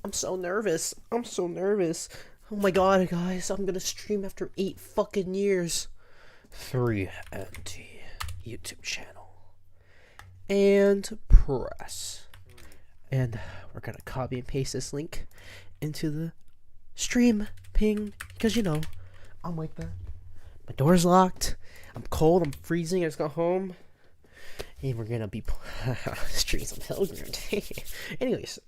I'm so nervous. I'm so nervous. Oh my god, guys, I'm gonna stream after 8 fucking years. 3NT YouTube channel. And press. And we're gonna copy and paste this link into the stream ping. Because, you know, I'm like that. My door's locked. I'm cold. I'm freezing. I just got home. And we're gonna be streaming some Pilgrim. Anyways.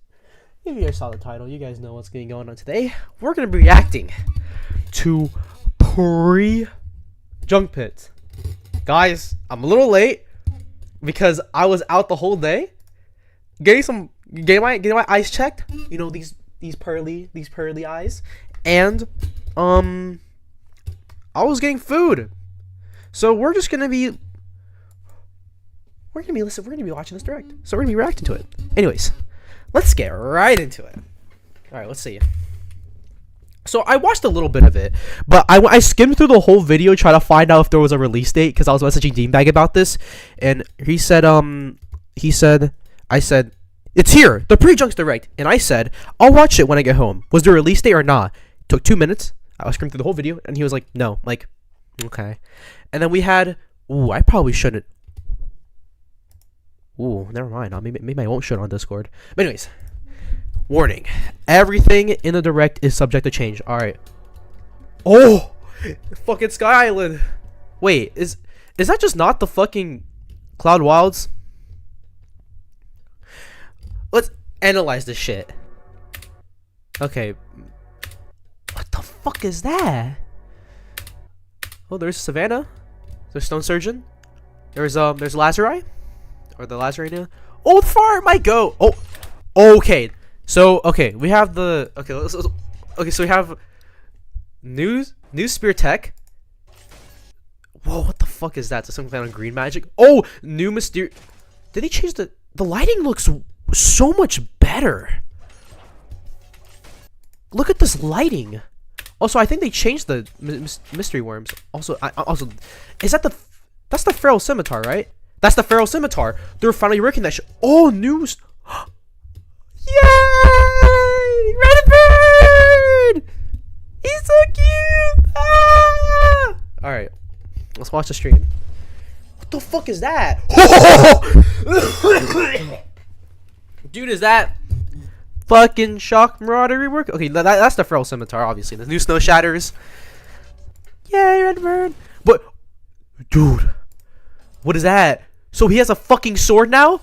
If you guys saw the title, you guys know what's going to go on today. We're going to be reacting to Prejunks. Guys, I'm a little late because I was out the whole day getting my eyes checked. You know, these pearly eyes, and I was getting food. So we're gonna be watching this direct. So we're gonna be reacting to it. Anyways. Let's get right into it. Alright, let's see. So I watched a little bit of it, but I skimmed through the whole video trying to find out if there was a release date because I was messaging Deanbag about this, and I said, it's here, the Prejunks direct, and I said, I'll watch it when I get home. Was there a release date or not? It took 2 minutes. I was skimmed through the whole video, and he was like, no. I'm like, okay. And then we had, I probably shouldn't. Ooh, never mind. Maybe I won't show it on Discord. But anyways, warning: everything in the direct is subject to change. All right. Oh, fucking Sky Island. Wait, is that just not the fucking Cloud Wilds? Let's analyze this shit. Okay. What the fuck is that? Oh, there's Savannah. There's Stone Surgeon. There's Lazari. Or the last right now. Oh, the far might go. Oh, okay. So we have the so we have new Spear Tech. Whoa, what the fuck is that? Is some kind of green magic? Oh, new Mysterio. Did they change the lighting? Looks so much better. Look at this lighting. Also, I think they changed the mystery worms. Also, is that that's the Feral Scimitar, right? That's the Feral Scimitar. They're finally working that shit. Oh, news. Yay! Redbird! He's so cute! Ah! Alright. Let's watch the stream. What the fuck is that? Dude, is that fucking Shock Marauder rework? Okay, that's the Feral Scimitar, obviously. The new Snow Shatters. Yay, Redbird! But, dude, what is that? So he has a fucking sword now?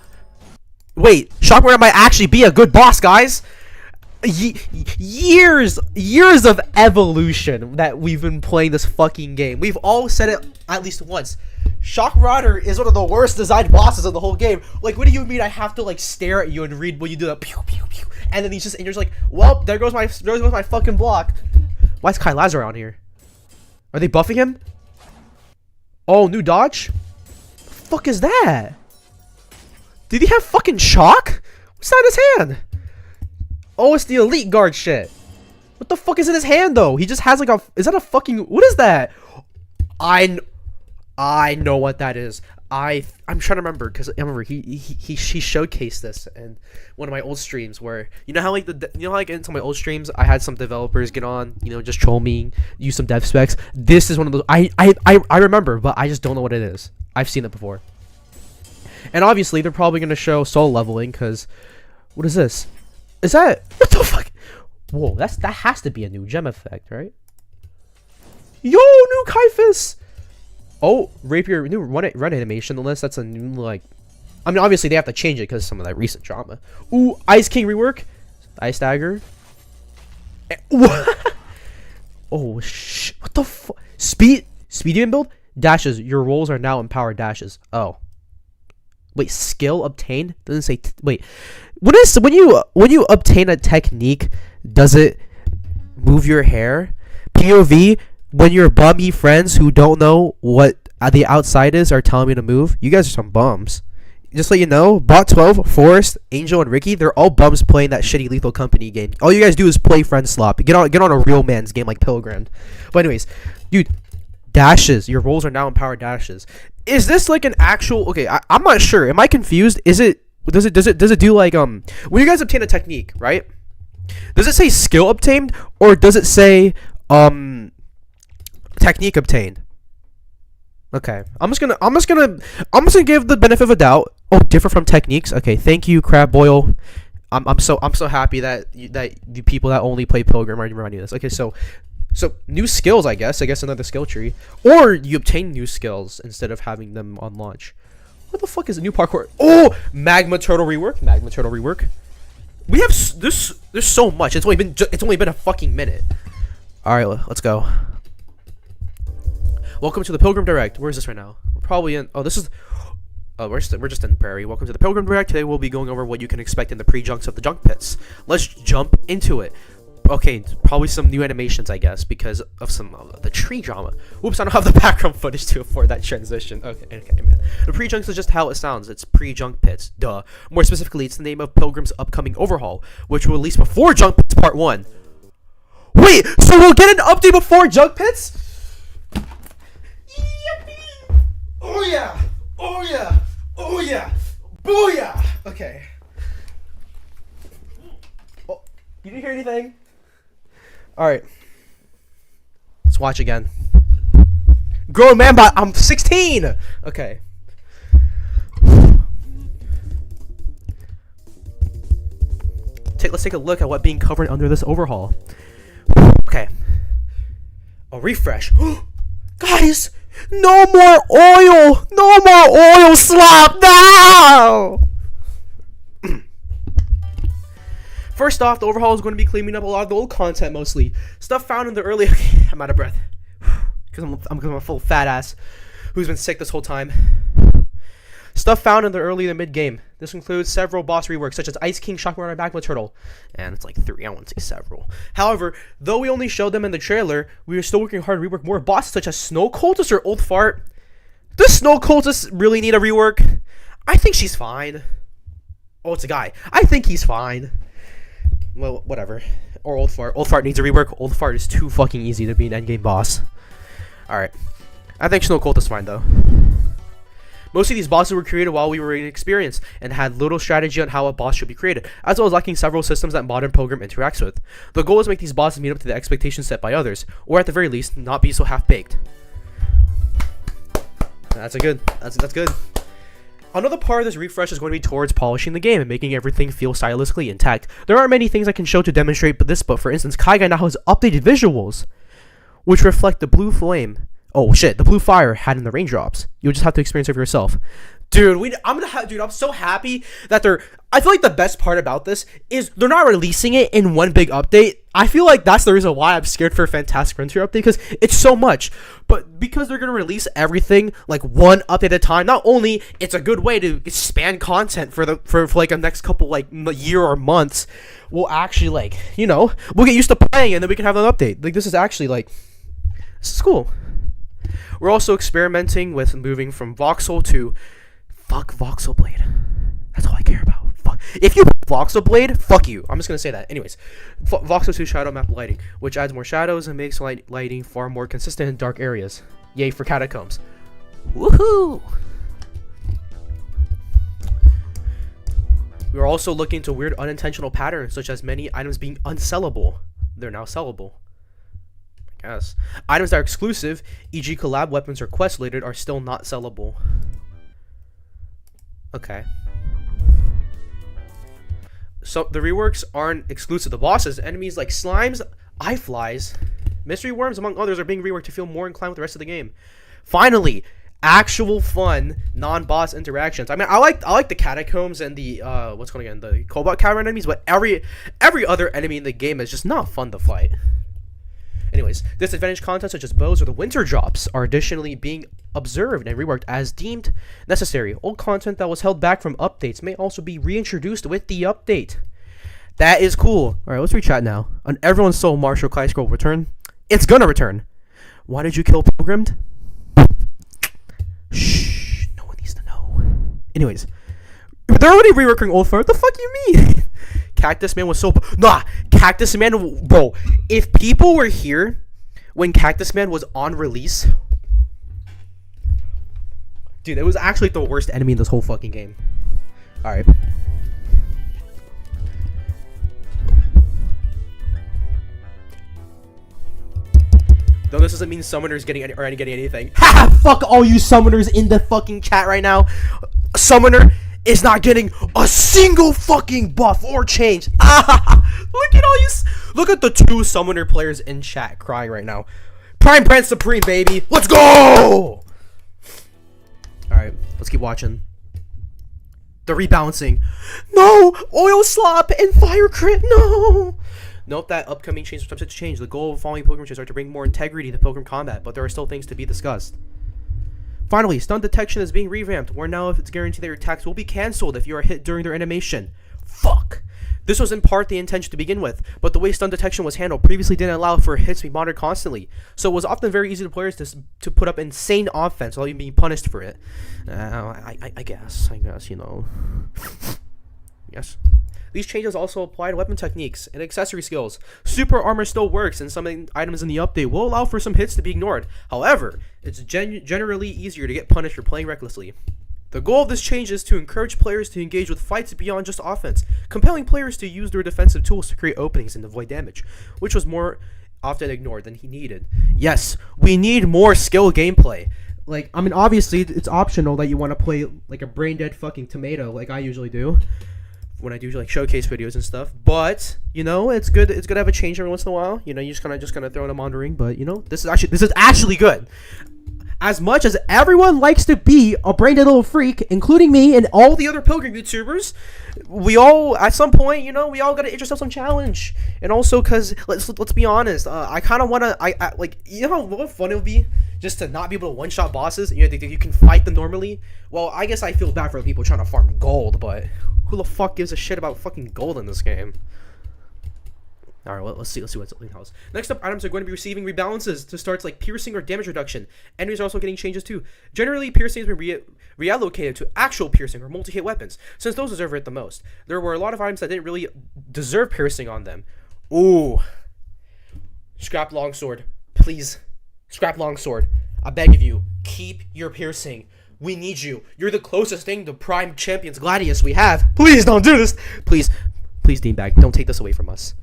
Wait, Shock Marauder might actually be a good boss, guys. Years of evolution that we've been playing this fucking game. We've all said it at least once. Shock Marauder is one of the worst designed bosses of the whole game. Like, what do you mean I have to, like, stare at you and read when you do that pew pew pew? And then and you're just like, well, there goes my fucking block. Why is Kai Lazar on here? Are they buffing him? Oh, new dodge? Fuck is that? Did he have fucking shock? What's that in his hand? Oh, it's the elite guard shit. What the fuck is in his hand though? He just has like a, is that a fucking, what is that? I know what that is. I'm trying to remember because I remember he showcased this in one of my old streams where you know how like in some of my old streams I had some developers get on, you know, just troll me, use some dev specs. This is one of those I remember, but I just don't know what it is. I've seen it before. And obviously they're probably gonna show soul leveling because what is this? Is that what the fuck? Whoa, that has to be a new gem effect, right? Yo, new Kaifus! Oh, Rapier, new run animation, unless that's a new, like... I mean, obviously, they have to change it because of some of that recent drama. Ooh, Ice King rework. Ice Dagger. Oh, what the fuck? Speed demon build? Dashes. Your rolls are now empowered dashes. Oh. Wait, skill obtained? Doesn't say... wait. What is... when you obtain a technique, does it move your hair? POV... when your bummy friends who don't know what the outside is are telling me to move, you guys are some bums. Just so you know, Bot 12, Forrest, Angel, and Ricky, they're all bums playing that shitty Lethal Company game. All you guys do is play friend slop. Get on a real man's game like Pilgrim. But anyways, dude, dashes. Your rolls are now empowered dashes. Is this like an actual? Okay, I'm not sure. Am I confused? Is it? Does it do like when you guys obtain a technique, right? Does it say skill obtained or does it say technique obtained? Okay, I'm just gonna give the benefit of a doubt. Oh, different from techniques. Okay, thank you, Crab Boil. I'm so happy that the people that only play Pilgrim are reminding this. Okay, so new skills, I guess another skill tree, or you obtain new skills instead of having them on launch. What the fuck is a new parkour? Oh, magma turtle rework. We have this. There's so much. It's only been a fucking minute. All right, let's go. Welcome to the Pilgrim Direct. Where is this right now? We're probably in. Oh, this is. Oh, we're just in Prairie. Welcome to the Pilgrim Direct. Today we'll be going over what you can expect in the prejunks of the junk pits. Let's jump into it. Okay, probably some new animations, I guess, because of some of the tree drama. Oops, I don't have the background footage to afford that transition. Okay, man. The prejunks is just how it sounds. It's pre-junk pits. Duh. More specifically, it's the name of Pilgrim's upcoming Overhaul, which will release before Junk Pits Part 1. Wait, so we'll get an update before Junk Pits? Yippee! Oh yeah! Oh yeah! Oh yeah! Booyah! Okay. Oh, you didn't hear anything? Alright. Let's watch again. Grown man, but I'm 16! Okay. Let's take a look at what being covered under this overhaul. Okay. A refresh. Guys! No more oil! No more oil slop now! First off, the overhaul is going to be cleaning up a lot of the old content mostly. Stuff found in the early... Okay, I'm out of breath. Because I'm a full fat ass who's been sick this whole time. Stuff found in the early to mid game. This includes several boss reworks such as Ice King, Shock Runner, Magma Turtle. And it's like 3, I won't say several. However, though we only showed them in the trailer, we are still working hard to rework more bosses such as Snow Cultist or Old Fart. Does Snow Cultist really need a rework? I think she's fine. Oh, it's a guy. I think he's fine. Well, whatever. Or Old Fart. Old Fart needs a rework. Old Fart is too fucking easy to be an endgame boss. Alright. I think Snow Cultist is fine though. Most of these bosses were created while we were inexperienced and had little strategy on how a boss should be created, as well as lacking several systems that modern Pilgrim interacts with. The goal is to make these bosses meet up to the expectations set by others, or at the very least, not be so half-baked. That's good. Another part of this refresh is going to be towards polishing the game and making everything feel stylistically intact. There aren't many things I can show to demonstrate this, but for instance, Kaigai now has updated visuals, which reflect the blue flame. Oh shit, the blue fire had in the raindrops. You'll just have to experience it for yourself. Dude, I'm so happy that I feel like the best part about this is they're not releasing it in one big update. I feel like that's the reason why I'm scared for a Fantastic Frontier update, because it's so much. But because they're gonna release everything like one update at a time, not only it's a good way to expand content for like a next couple like year or months, we'll actually like, you know, we'll get used to playing and then we can have an update. Like this is actually like, this is cool. We're also experimenting with moving from Voxel to fuck Voxel Blade. That's all I care about. Fuck. If you Voxel Blade, fuck you. I'm just gonna say that. Anyways, Voxel 2 shadow map lighting, which adds more shadows and makes lighting far more consistent in dark areas. Yay for catacombs. Woohoo! We are also looking into weird unintentional patterns, such as many items being unsellable. They're now sellable. Yes. Items that are exclusive, e.g. collab weapons or quest related, are still not sellable. Okay. So the reworks aren't exclusive to bosses. Enemies like slimes, eye flies, mystery worms, among others, are being reworked to feel more inclined with the rest of the game. Finally, actual fun non-boss interactions. I mean, I like the catacombs and the the Cobalt Cavern enemies, but every other enemy in the game is just not fun to fight. Anyways, disadvantaged content such as bows or the winter drops are additionally being observed and reworked as deemed necessary. Old content that was held back from updates may also be reintroduced with the update. That is cool. Alright, let's rechat now. On everyone's soul, Marshall Kleist will return. It's gonna return. Why did you kill Pilgrimed? Shh, no one needs to know. Anyways, they're already reworking Old Fire. What the fuck you mean? Cactus Man was so... Nah, Cactus Man... Bro, if people were here when Cactus Man was on release... Dude, it was actually the worst enemy in this whole fucking game. Alright. Though this doesn't mean summoners getting anything. Ha! Fuck all you summoners in the fucking chat right now. Summoner is not getting a single fucking buff or change. Look at all you. Look at the 2 summoner players in chat crying right now. Prime Brand Supreme, baby. Let's go! Alright, let's keep watching. The rebalancing. No! Oil slop and fire crit. No! Note that upcoming changes are subject to change. The goal of following pilgrim changes are to bring more integrity to pilgrim combat, but there are still things to be discussed. Finally, stun detection is being revamped, where now if it's guaranteed that your attacks will be cancelled if you are hit during their animation. Fuck! This was in part the intention to begin with, but the way stun detection was handled previously didn't allow for hits to be monitored constantly, so it was often very easy to players to put up insane offense without even being punished for it. I guess, you know. Yes. These changes also apply to weapon techniques and accessory skills. Super armor still works, and some items in the update will allow for some hits to be ignored. However, it's generally easier to get punished for playing recklessly. The goal of this change is to encourage players to engage with fights beyond just offense, compelling players to use their defensive tools to create openings and avoid damage, which was more often ignored than he needed. Yes, we need more skill gameplay. Like, I mean, obviously, it's optional that you want to play like a brain-dead fucking tomato like I usually do when I do like showcase videos and stuff, but you know, it's good to have a change every once in a while. You know, you just kind of throw in a monitoring, but you know, this is actually good. As much as everyone likes to be a brain-dead little freak, including me and all the other pilgrim YouTubers, we all, at some point, you know, we all gotta interest some challenge. And also, cause let's be honest, I kind of wanna, I like, you know what fun it would be just to not be able to one-shot bosses. You know, you can fight them normally. Well, I guess I feel bad for people trying to farm gold, but who the fuck gives a shit about fucking gold in this game? Alright, let's see what's in house. Next up, items are going to be receiving rebalances to starts like piercing or damage reduction. Enemies are also getting changes too. Generally, piercing has been reallocated to actual piercing or multi-hit weapons, since those deserve it the most. There were a lot of items that didn't really deserve piercing on them. Ooh. Scrap longsword. Please. Scrap longsword. I beg of you, keep your piercing. We need you. You're the closest thing to Prime Champions Gladius we have. Please don't do this. Please, Deanbag, don't take this away from us.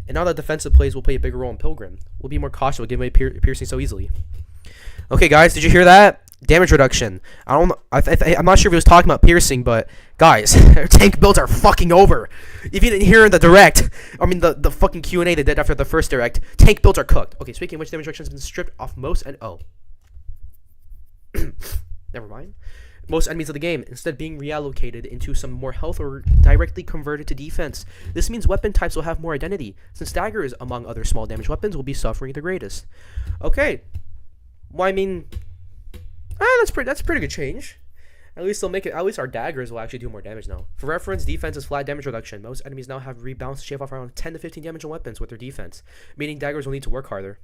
And now that defensive plays will play a bigger role in Pilgrim, we'll be more cautious with giving away piercing so easily. Okay, guys, did you hear that? Damage reduction. I don't know. I'm not sure if he was talking about piercing, but guys, tank builds are fucking over. If you didn't hear in the direct, I mean the fucking Q&A they did after the first direct, tank builds are cooked. Okay, speaking of which, damage reduction has been stripped off most and never mind. Most enemies of the game, instead being reallocated into some more health or directly converted to defense. This means weapon types will have more identity, since daggers, among other small damage weapons, will be suffering the greatest. Okay. Well, I mean, that's a pretty good change. At least they'll make it. At least our daggers will actually do more damage now. For reference, defense is flat damage reduction. Most enemies now have rebounds to shave off around 10 to 15 damage on weapons with their defense, meaning daggers will need to work harder.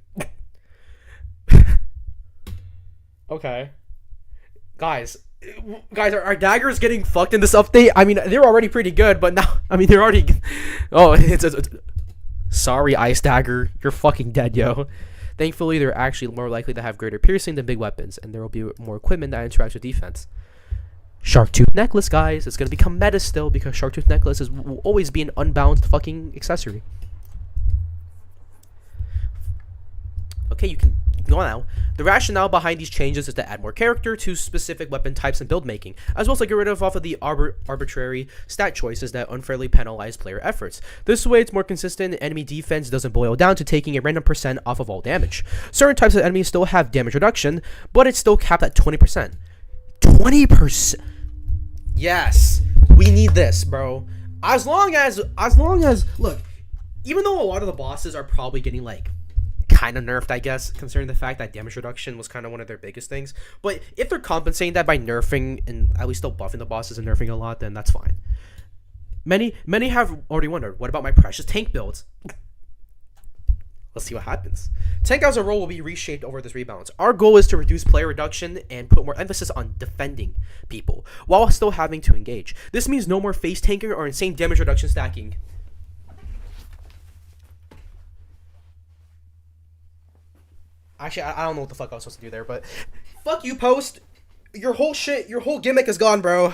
Okay. Guys, are daggers getting fucked in this update? I mean, they're already pretty good, but now, I mean, they're already. Oh, it's sorry, Ice Dagger, you're fucking dead, yo. Thankfully, they're actually more likely to have greater piercing than big weapons, and there will be more equipment that interacts with defense. Sharktooth Necklace, guys, it's gonna become meta still because Sharktooth Necklace will always be an unbalanced fucking accessory. Okay, you can go now. The rationale behind these changes is to add more character to specific weapon types and build making, as well as to get rid of the arbitrary stat choices that unfairly penalize player efforts. This way, it's more consistent and enemy defense doesn't boil down to taking a random % off of all damage. Certain types of enemies still have damage reduction, but it's still capped at 20%. 20%? Yes, we need this, bro. As long as, look, even though a lot of the bosses are probably getting like kind of nerfed, I guess, considering the fact that damage reduction was kind of one of their biggest things. But if they're compensating that by nerfing and at least still buffing the bosses and nerfing a lot, then that's fine. Many have already wondered, what about my precious tank builds? Let's see what happens. Tank as a role will be reshaped over this rebalance. Our goal is to reduce player reduction and put more emphasis on defending people, while still having to engage. This means no more face tanking or insane damage reduction stacking. Actually, I don't know what the fuck I was supposed to do there, but fuck you, Post. Your whole gimmick is gone, bro.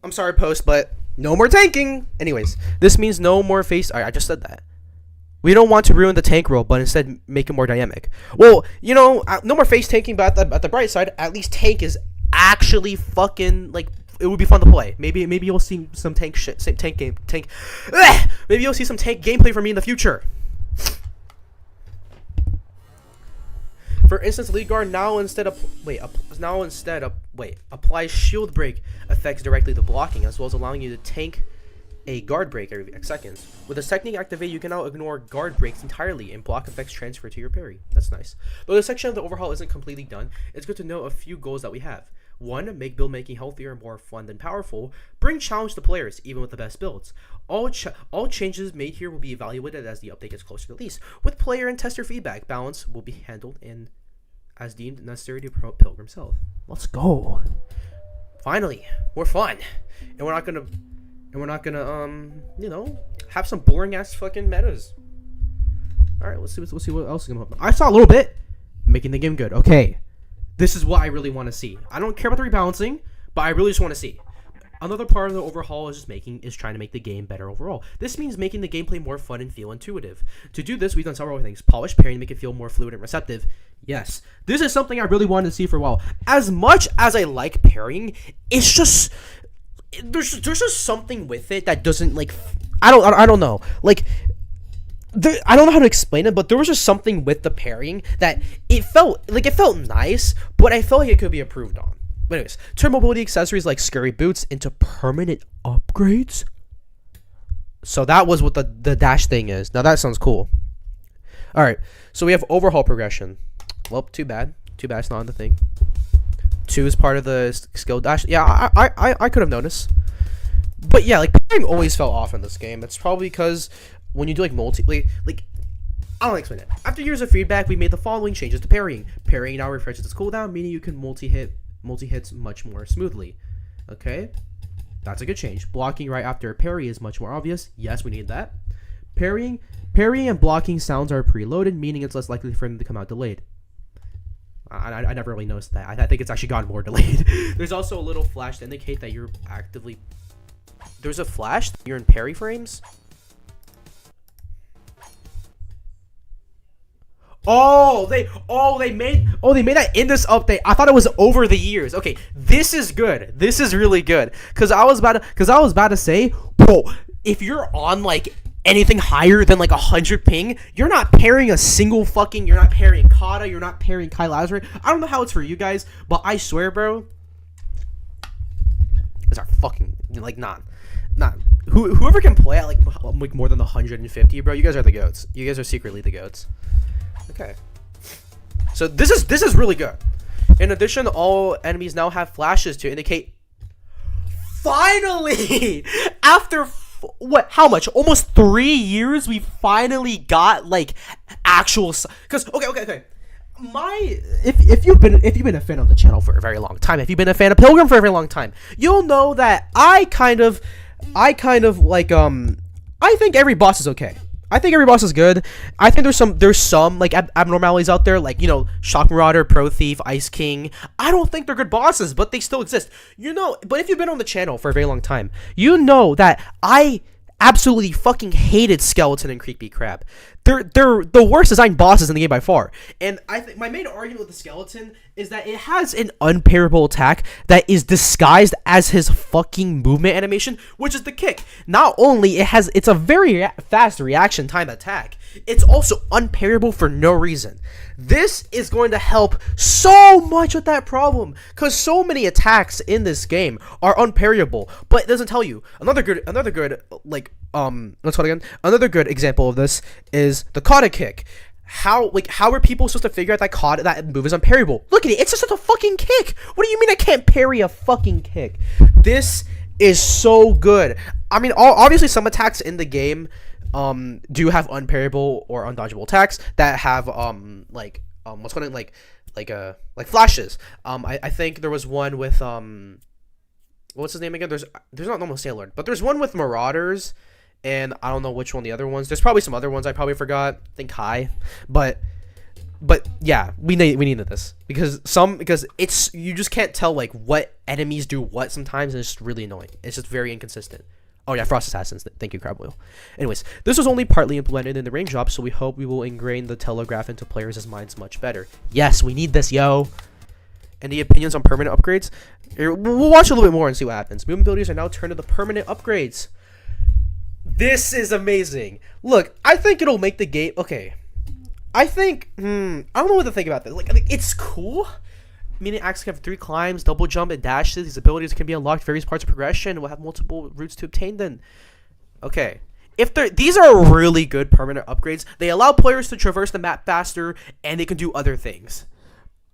I'm sorry, Post, but no more tanking. Anyways, this means no more face. I just said that. We don't want to ruin the tank role, but instead make it more dynamic. Well, you know, no more face tanking, but at the bright side, at least tank is actually fucking like it would be fun to play. Maybe you'll see some tank shit, maybe you'll see some tank gameplay from me in the future. For instance, lead guard now instead applies shield break effects directly to blocking, as well as allowing you to tank a guard break every X seconds. With this technique activated, you can now ignore guard breaks entirely and block effects transfer to your parry. That's nice. Though this section of the overhaul isn't completely done, it's good to know a few goals that we have. 1. Make build making healthier and more fun than powerful. Bring challenge to players, even with the best builds. All changes made here will be evaluated as the update gets closer to release. With player and tester feedback, balance will be handled and as deemed necessary to promote Pilgrim's health. Let's go. Finally, we're fun, and we're not gonna you know, have some boring ass fucking metas. All right, let's see what else is gonna happen. I saw a little bit making the game good. Okay, this is what I really want to see. I don't care about the rebalancing, but I really just want to see. Another part of the overhaul is trying to make the game better overall. This means making the gameplay more fun and feel intuitive. To do this, we've done several things. Polish parrying to make it feel more fluid and receptive. Yes, this is something I really wanted to see for a while. As much as I like parrying, it's just there's just something with it that doesn't like I don't know. Like I don't know how to explain it, but there was just something with the parrying that it felt nice, but I felt like it could be improved on. But anyways, turn mobility accessories like scurry boots into permanent upgrades. So that was what the dash thing is. Now that sounds cool. All right, so we have overhaul progression. Well, too bad it's not on the thing. 2 is part of the skill dash. Yeah, I could have noticed. But yeah, like parrying always fell off in this game. It's probably because when you do like like I don't explain it. After years of feedback, we made the following changes to parrying. Parrying now refreshes its cooldown, meaning you can multi-hits much more smoothly. Okay, that's a good change. Blocking right after a parry is much more obvious. Yes, we need that. Parrying and blocking sounds are preloaded, meaning it's less likely for them to come out delayed. I never really noticed that. I think it's actually gotten more delayed. There's also a little flash to indicate that you're actively... There's a flash? You're in parry frames? They made that in this update. I thought it was over the years. Okay, this is good. This is really good. Cause I was about to say, bro, if you're on like anything higher than like 100 ping, you're not parrying you're not parrying Kata, you're not parrying Kai Lazare. I don't know how it's for you guys, but I swear, bro, these are fucking like not whoever can play at like more than 150, bro. You guys are the goats. You guys are secretly the goats. Okay, so this is really good. In addition, all enemies now have flashes to indicate. Finally, after how much? Almost 3 years, we finally got like actual. Because okay. If you've been a fan of the channel for a very long time, if you've been a fan of Pilgrim for a very long time, you'll know that I kind of like I think every boss is okay. I think every boss is good. I think there's some like abnormalities out there, like, you know, Shock Marauder, Pro Thief, Ice King. I don't think they're good bosses, but they still exist. You know, but if you've been on the channel for a very long time, you know that I absolutely fucking hated Skeleton and Creepy Crab. They're the worst designed bosses in the game by far. And I think my main argument with the Skeleton is that it has an unparable attack that is disguised as his fucking movement animation, which is the kick. Not only it's a very fast reaction time attack, it's also unparable for no reason. This is going to help so much with that problem, because so many attacks in this game are unparryable, but it doesn't tell you. Another good like let's call it again. Another good example of this is the Kata kick. How are people supposed to figure out that move is unparryable? Look at it, it's just a fucking kick. What do you mean I can't parry a fucking kick? This is so good. I mean, obviously some attacks in the game do have unparryable or undodgeable attacks that have what's called like flashes. I think there was one with what's his name again? There's not normal Sailor, but there's one with Marauders. And I don't know which one the other ones. There's probably some other ones I probably forgot. I think Kai, but yeah, we needed this because you just can't tell like what enemies do what sometimes, and it's just really annoying. It's just very inconsistent. Oh yeah, Frost Assassins. Thank you, Crab Wheel. Anyways, this was only partly implemented in the raindrop, so we hope we will ingrain the telegraph into players' minds much better. Yes, we need this, yo. Any opinions on permanent upgrades? We'll watch a little bit more and see what happens. Movement abilities are now turned into permanent upgrades. This is amazing. Look, I think it'll make the game... Okay. I think... I don't know what to think about this. Like, it's cool. Meaning Axe can have 3 climbs, double jump, and dashes. These abilities can be unlocked various parts of progression. We'll have multiple routes to obtain them. Okay. These are really good permanent upgrades. They allow players to traverse the map faster, and they can do other things.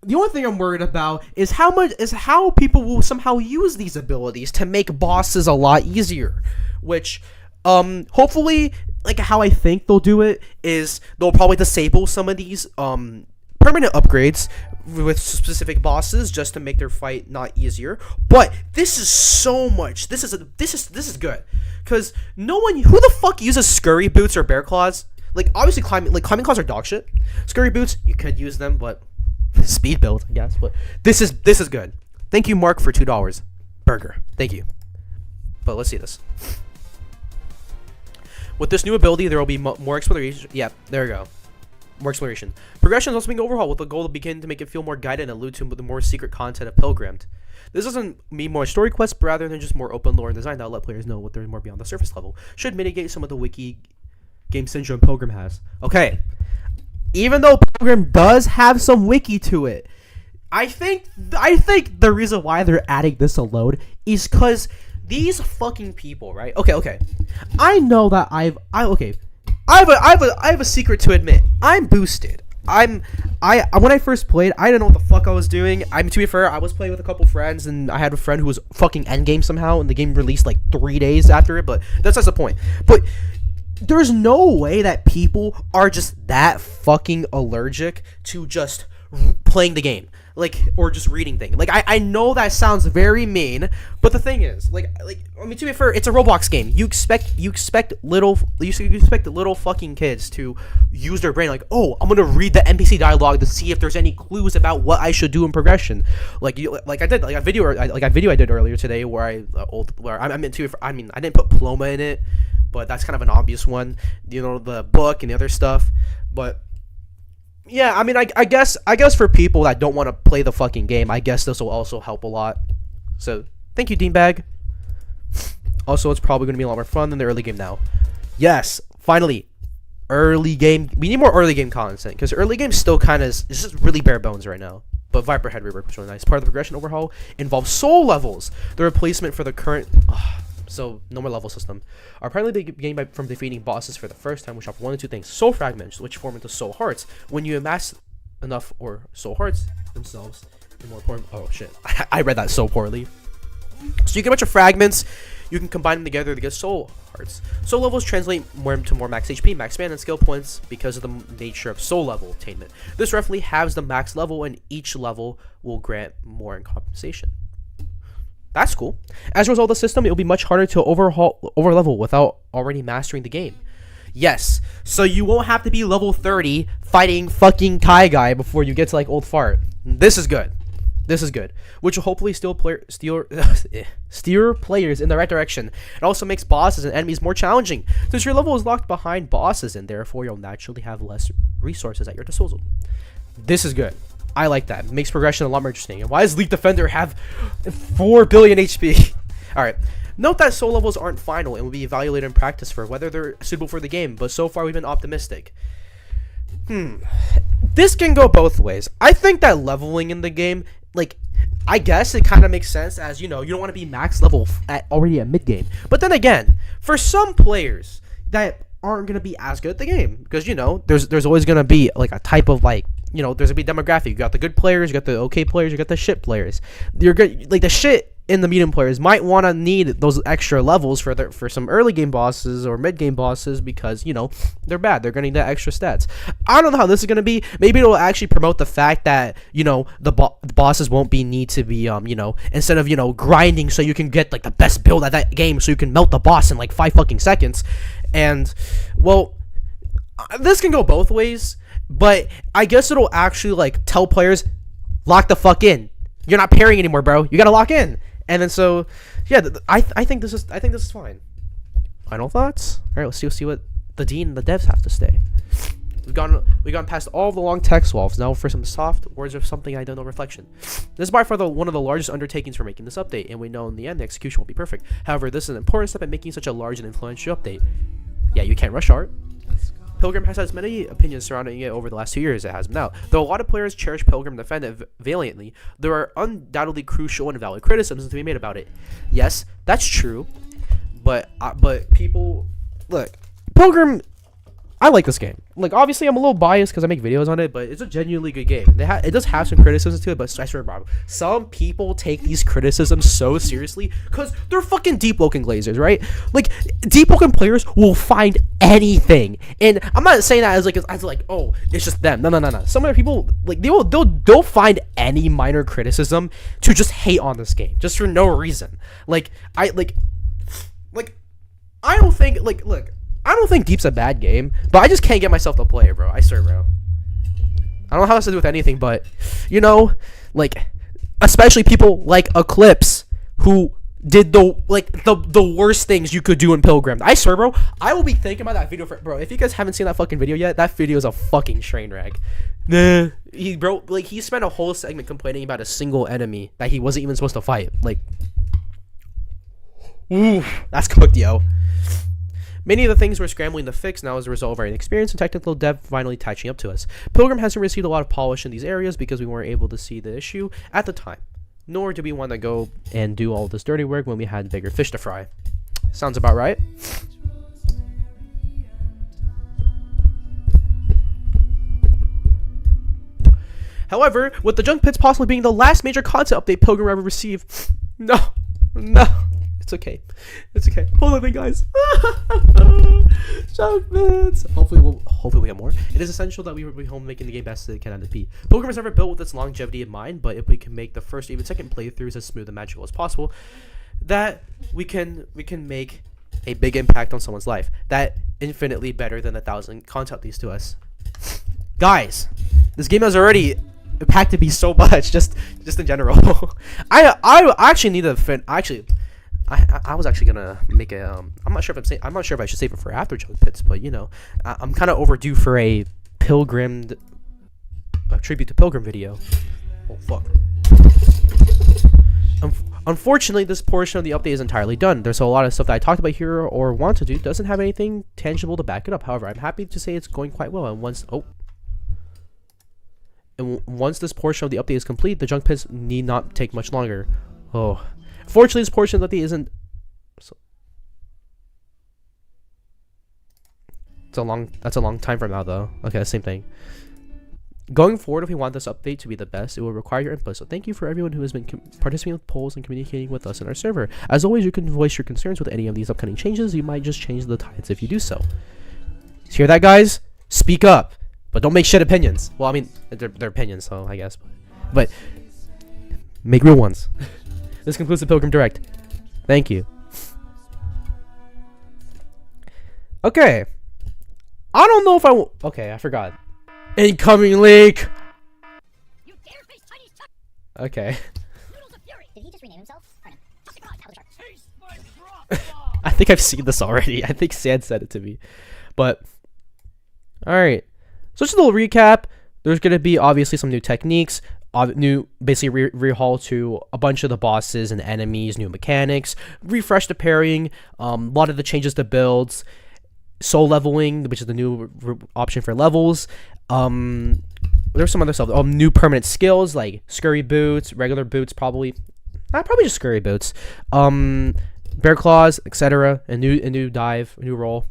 The only thing I'm worried about is how people will somehow use these abilities to make bosses a lot easier. Which, hopefully, like how I think they'll do it is they'll probably disable some of these permanent upgrades with specific bosses just to make their fight not easier. But this is so much. This is good, because no one, who the fuck uses scurry boots or bear claws? Like, obviously climbing claws are dog shit. Scurry boots, you could use them, but speed build, I guess. But this is good. Thank you, Mark, for $2 burger. Thank you. But let's see this. With this new ability, there will be more exploration. Yeah, there we go. More exploration. Progression is also being overhauled with the goal to begin to make it feel more guided and allude to the more secret content of Pilgrimed. This doesn't mean more story quests, but rather than just more open lore and design that will let players know what there's more beyond the surface level. Should mitigate some of the wiki game syndrome Pilgrim has. Okay. Even though Pilgrim does have some wiki to it, I think the reason why they're adding this alone is because these fucking people, right? Okay. I know that I have a secret to admit. I'm boosted. When I first played, I didn't know what the fuck I was doing. To be fair, I was playing with a couple friends, and I had a friend who was fucking endgame somehow, and the game released like 3 days after it. But that's the point. But there's no way that people are just that fucking allergic to just playing the game. Like, or just reading things. Like, I know that sounds very mean, but the thing is, I mean, to be fair, it's a Roblox game. You expect little fucking kids to use their brain. Like, oh, I'm gonna read the NPC dialogue to see if there's any clues about what I should do in progression. I did a video I did earlier today where I didn't put Ploma in it, but that's kind of an obvious one. You know, the book and the other stuff, but. Yeah, I mean, I guess for people that don't want to play the fucking game, I guess this will also help a lot. So, thank you, Deanbag. Also, it's probably going to be a lot more fun than the early game now. Yes, finally, early game. We need more early game content, because early game still kind of is just really bare bones right now. But Viper Head rework was really nice. Part of the progression overhaul involves soul levels, the replacement for the current... So, no more level system. Are apparently gained from defeating bosses for the first time, which offer 1 of 2 things. Soul fragments, which form into soul hearts. When you amass enough, or soul hearts themselves, and more important... Oh, shit. I read that so poorly. So you get a bunch of fragments. You can combine them together to get soul hearts. Soul levels translate more to more max HP, max mana, and skill points because of the nature of soul level attainment. This roughly halves the max level, and each level will grant more in compensation. That's cool. As a result of the system, it will be much harder to overlevel without already mastering the game. Yes, so you won't have to be level 30 fighting fucking Kai Guy before you get to like Old Fart. This is good. Which will hopefully steer players in the right direction. It also makes bosses and enemies more challenging, since your level is locked behind bosses, and therefore you'll naturally have less resources at your disposal. This is good. I like that. It makes progression a lot more interesting. And why does Leaf Defender have 4 billion HP? Alright. Note that soul levels aren't final and will be evaluated in practice for whether they're suitable for the game, but so far we've been optimistic. This can go both ways. I think that leveling in the game, like, I guess it kind of makes sense, as, you know, you don't want to be max level already at mid-game. But then again, for some players that aren't going to be as good at the game, because, you know, there's always going to be, like, a type of, like, you know, there's a big demographic. You got the good players, you got the okay players, you got the shit players. You're good, like the shit in the medium players might want to need those extra levels for some early game bosses or mid game bosses, because, you know, they're bad. They're gonna need that extra stats. I don't know how this is gonna be. Maybe it'll actually promote the fact that, you know, the bosses won't need to be you know, instead of, you know, grinding so you can get like the best build at that game so you can melt the boss in like 5 fucking seconds. And well, this can go both ways. But I guess it'll actually like tell players, lock the fuck in. You're not parrying anymore, bro. You gotta lock in. And then so, yeah, I think this is fine. Final thoughts? All right, let's see what the dean and the devs have to say. We've gone past all the long text walls. Now for some soft words of something I don't know reflection. This is by far one of the largest undertakings for making this update, and we know in the end the execution won't be perfect. However, this is an important step in making such a large and influential update. Yeah, you can't rush art. Pilgrim has had as many opinions surrounding it over the last 2 years as it has now. Though a lot of players cherish Pilgrim and defend it valiantly, there are undoubtedly crucial and valid criticisms to be made about it. Yes, that's true, but people look, Pilgrim. I like this game. Like, obviously, I'm a little biased because I make videos on it, but it's a genuinely good game. It does have some criticisms to it, but I swear, bro, some people take these criticisms so seriously because they're fucking Deep Woken glazers, right? Like, Deep Woken players will find anything, and I'm not saying that as like, oh, it's just them. No. Some other people, like, they'll find any minor criticism to just hate on this game just for no reason. I don't think, look. I don't think Deep's a bad game, but I just can't get myself to play it, bro. I swear, bro. I don't know how this has to do with anything, but, you know, like, especially people like Eclipse, who did the worst things you could do in Pilgrim. I swear, bro, I will be thinking about that video bro, if you guys haven't seen that fucking video yet, that video is a fucking train wreck. Nah. He spent a whole segment complaining about a single enemy that he wasn't even supposed to fight. Like, ooh, that's cooked, yo. Many of the things we're scrambling to fix now as a result of our inexperience and technical debt finally catching up to us. Pilgrim hasn't received a lot of polish in these areas because we weren't able to see the issue at the time. Nor do we want to go and do all this dirty work when we had bigger fish to fry. Sounds about right. However, with the Junk Pits possibly being the last major content update Pilgrim ever received, no. It's okay. Hold on, guys. Junk Pits. Hopefully we get more. It is essential that we will be home making the game best it can be. Pilgrim is never built with its longevity in mind, but if we can make the first or even second playthroughs as smooth and magical as possible, that we can make a big impact on someone's life. That infinitely better than 1,000 content updates to us. Guys, this game has already impacted me so much, just in general. I actually need to I was actually gonna make a I'm not sure if I should save it for after Junk Pits, but you know, I'm kind of overdue for a tribute to Pilgrim video. Oh fuck. Unfortunately, this portion of the update is entirely done. There's a lot of stuff that I talked about here or want to do doesn't have anything tangible to back it up. However, I'm happy to say it's going quite well, and once this portion of the update is complete, the Junk Pits need not take much longer. Oh. Fortunately, this portion of the update isn't. That's a long time from now, though. Okay, same thing. Going forward, if we want this update to be the best, it will require your input. So thank you for everyone who has been participating with polls and communicating with us in our server. As always, you can voice your concerns with any of these upcoming changes. You might just change the tides if you do so. Hear that, guys? Speak up, but don't make shit opinions. Well, I mean, they're opinions, so I guess. But make real ones. This concludes the Pilgrim Direct. Thank you. Okay. I don't know if okay, I forgot. Incoming leak! You dare face Chinese okay. Did he just rename himself? I think I've seen this already. I think Sad said it to me. But, alright. So just a little recap. There's going to be obviously some new techniques. New, basically rehaul to a bunch of the bosses and enemies, new mechanics, refresh the parrying, a lot of the changes to builds, soul leveling, which is the new option for levels. There's some other stuff. New permanent skills like scurry boots, regular boots, probably just scurry boots, bear claws, etc. A new dive, a new roll,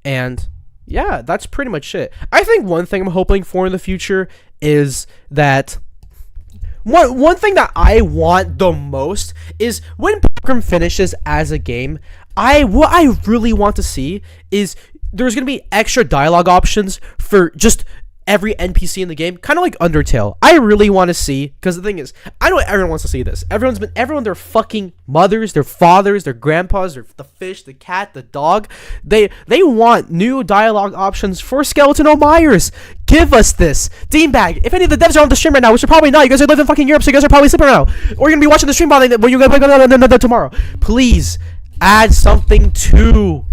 and yeah, that's pretty much it. I think one thing I'm hoping for in the future is that one thing that I want the most is when Pilgrim finishes as a game, what I really want to see is there's going to be extra dialogue options for just every NPC in the game, kind of like Undertale. I really want to see, because the thing is, I know everyone wants to see this. Everyone, their fucking mothers, their fathers, their grandpas, the fish, the cat, the dog, they want new dialogue options for Skeleton O'Myers. Give us this. Deanbag, if any of the devs are on the stream right now, which are probably not, you guys are living in fucking Europe, so you guys are probably sleeping right now, or you're gonna be watching the stream when you guys play tomorrow. Please, add something to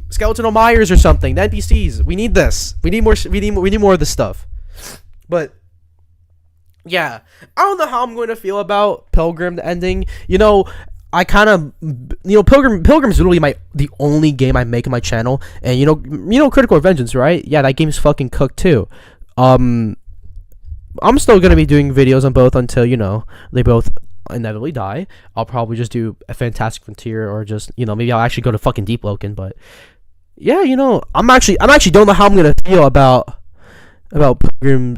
Skeletal Myers or something. The NPCs. We need this. We need more. We need more of this stuff. But yeah, I don't know how I'm going to feel about Pilgrim the ending. You know, I kind of, you know, Pilgrim's literally the only game I make on my channel, and you know, Critical Vengeance, right? Yeah, that game's fucking cooked too. I'm still gonna be doing videos on both until, you know, they both inevitably die. I'll probably just do a Fantastic Frontier, or just, you know, maybe I'll actually go to fucking Deep Loken. But yeah, you know, I'm actually don't know how I'm gonna feel about Pilgrim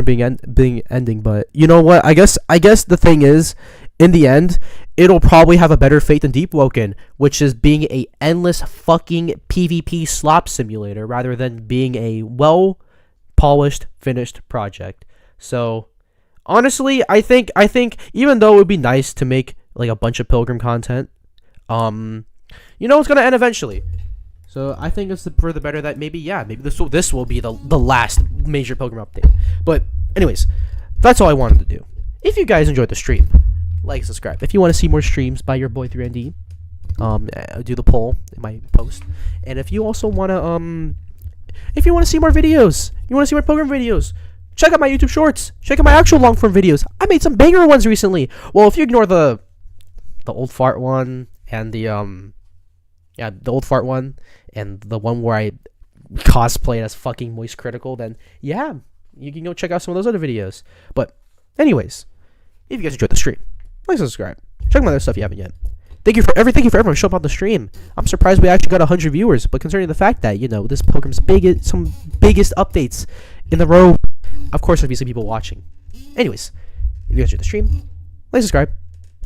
being ending. But you know what? I guess the thing is, in the end, it'll probably have a better fate than Deep Woken, which is being a endless fucking PvP slop simulator rather than being a well polished, finished project. So honestly, I think even though it would be nice to make like a bunch of Pilgrim content, you know, it's gonna end eventually. So I think it's for the better that maybe this will be the last major Pilgrim update. But anyways, that's all I wanted to do. If you guys enjoyed the stream, like, subscribe. If you want to see more streams by your boy 3ND, do the poll in my post. And if you also want to if you want to see more videos, you want to see more Pilgrim videos, check out my YouTube shorts. Check out my actual long form videos. I made some banger ones recently. Well, if you ignore the old fart one and the old fart one and the one where I cosplay as fucking Moist Critical, then yeah, you can go check out some of those other videos. But anyways, if you guys enjoyed the stream, like, subscribe. Check my other stuff you haven't yet. Thank you for everyone showing up on the stream. I'm surprised we actually got 100 viewers, but considering the fact that, you know, this Pilgrim's biggest updates in the row, of course there'll be some people watching. Anyways, if you guys enjoyed the stream, like, subscribe.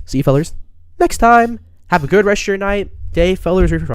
See you fellers next time. Have a good rest of your night, day, fellers.